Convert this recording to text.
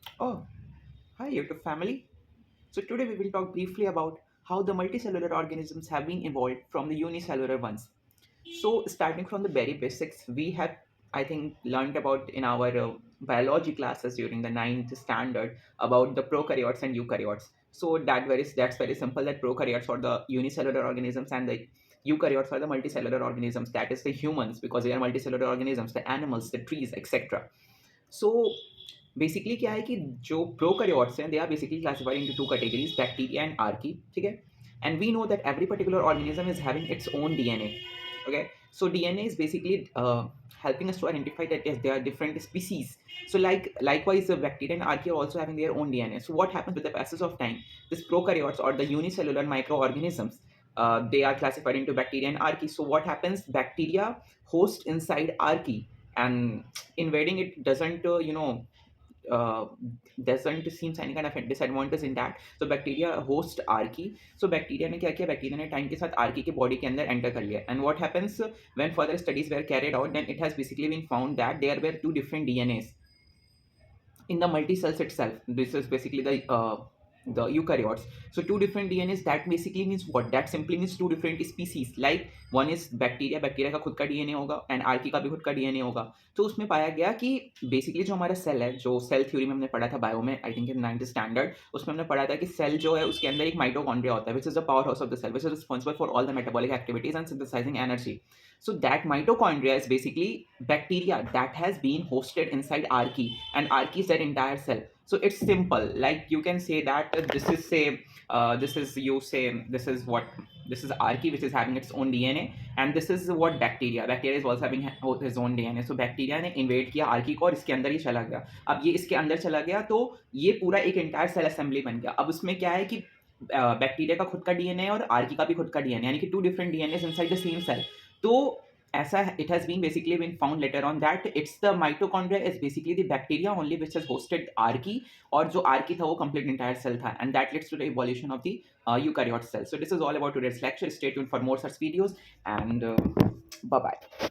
Oh, hi YouTube family. So today we will talk briefly about how the multicellular organisms have been evolved from the unicellular ones. So starting from the very basics, we have I think learned about in our biology classes during the ninth standard about the prokaryotes and eukaryotes. So that's very simple that prokaryotes are the unicellular organisms and the eukaryotes are the multicellular organisms. That is the humans because they are multicellular organisms, the animals, the trees, etc. So basically क्या है कि जो prokaryotes हैं they are basically classified into two categories bacteria and archaea ठीक है and we know that every particular organism is having its own DNA okay so dna is basically helping us to identify that yes there are different species so likewise the bacteria and archaea are also having their own dna so what happens with the passage of time this prokaryotes or the unicellular microorganisms they are classified into bacteria and archaea so what happens bacteria host inside archaea and invading it uh, doesn't seems any kind of a disadvantage in that so bacteria host archaea so bacteria ने क्या किया bacteria ने time के साथ archaea के body के अंदर enter कर लिया and what happens when further studies were carried out then it has basically been found that there were two different DNAs in the multicells itself. This is basically the eukaryotes. So two different DNAs that basically means what? That simply means two different species. Like one is bacteria, bacteria का खुद का DNA होगा and archaea का भी खुद का DNA होगा. तो उसमें पाया गया कि बेसिकली जो हमारा सेल है जो सेल थ्योरी में हमने पढ़ा था बायो में I think in 9th standard उसमें हमने पढ़ा था कि सेल जो है उसके अंदर एक माइटोकॉन्ड्रिया होता है which is the power house of the cell which is responsible for all the metabolic activities and synthesising energy. So that mitochondria is basically bacteria that has been hosted inside archaea, and archaea is that entire cell. So it's simple. Like you can say that this is say this is you say this is what this is archaea which is having its own DNA, and this is what bacteria. Bacteria is also having his own DNA. So bacteria ने invade किया archaea को और इसके अंदर ही चला गया. अब ये इसके अंदर चला गया तो ये पूरा एक entire cell assembly बन गया. अब उसमें क्या है कि बैक्टीरिया का खुद का डीएनए और आर्की का भी खुद का डीएनए यानी कि two different DNA inside the same cell. तो ऐसा it has been basically been found later on that it's the mitochondria is basically the bacteria only which has hosted archaea और जो आर्की था वो कंप्लीट इंटायर सेल था and that leads to the evolution of the eukaryote cell. So this is all about today's lecture. Stay tuned for more such videos and bye bye.